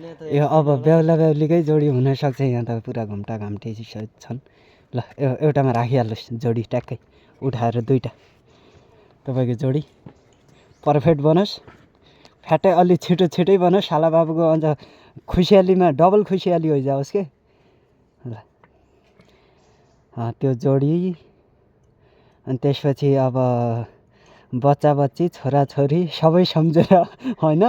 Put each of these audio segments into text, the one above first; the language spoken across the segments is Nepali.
यो अब बेहुला बेहुलीकै जोडी हुनसक्छ। यहाँ त पुरा घुम्टा घाम्टी सहित छन्। ल एउटामा राखिहाल्नुहोस् जोडी ट्याक्कै उठाएर दुईटा तपाईँको जोडी पर्फेक्ट बनोस्। फ्याटै अलि छिटो छिटै बनोस्। शाला बाबुको अन्त खुसियालीमा डबल खुसियाली होइजाओस् के। ल त्यो जोडी अनि त्यसपछि अब बच्चा बच्ची छोराछोरी सबै सम्झेर होइन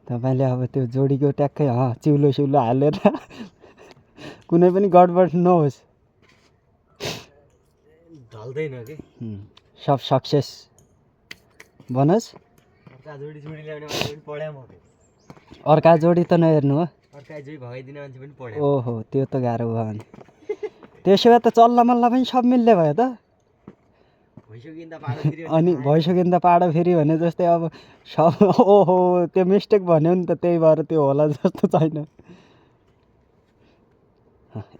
तपाईँले अब त्यो जोडीको ट्याक्कै चिउलो सिउलो हालेर कुनै पनि गडबड नहोस्। ढल्दैन कि सब सक्सेस बनोस्। अर्का जोडी ल्याउने मान्छे पनि पढ्या म अर्का जोडी त नहेर्नु हो। अर्का जोडी भगाइदिने मान्छे पनि पढ्या। ओहो त्यो त गाह्रो भयो भने त्यसो भए त चल्ला मल्ला पनि सब मिल्ने भयो त। अनि भइसक्यो नि त पाडो फेरि भने जस्तै अब सब ओहो त्यो मिस्टेक भन्यो नि त त्यही भएर त्यो होला जस्तो छैन।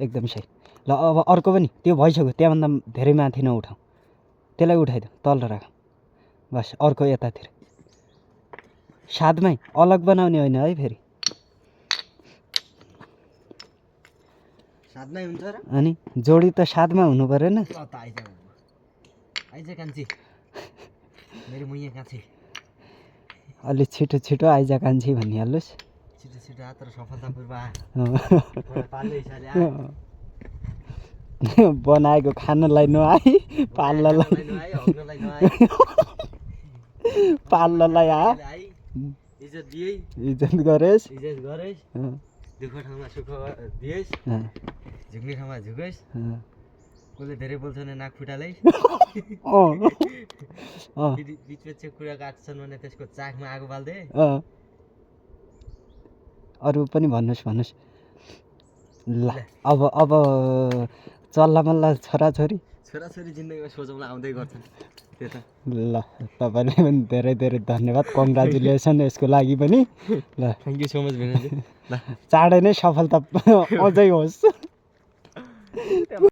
एकदम सही। ल अब अर्को पनि त्यो भइसक्यो त्यहाँभन्दा धेरै माथि नउठाऊ त्यसलाई उठाइदेऊ तल राख बस। अर्को यतातिर साथमै अलग बनाउने होइन है फेरि साथमै हुन्छ र अनि जोडी त साथमा हुनु परेन। आइज कान्छी मेरो मुइया कान्छी अलि छिटो छिटो आइज कान्छी भनिहाल्नुहोस्। छिटो छिटो आ तर सफलतापूर्वक बनाएको खानलाई नआई पाल्नलाई पाल्नलाई आ इज्जत गरेस् दुःख ठाउँमा सुख दिएस् झुक्ने ठाउँमा झुकेस् कसले धेरै बोल्छ भने नाक फुटालै बिचमा चाहिँ कुरा काट्छन् भने त्यसको चाकमा आगो बाल्दे। अरू पनि भन्नुहोस्। ल अब चल्ला मल्ला छोराछोरी जिन्दगीमा सोचौँला आउँदै गर्छन् त्यो त। ल तपाईँलाई पनि धेरै धेरै धन्यवाद कङ्ग्रेचुलेसन यसको लागि पनि। ल थ्याङ्क यू सो मच भेनाजी। ल चाँडै नै सफलता अझै होस्।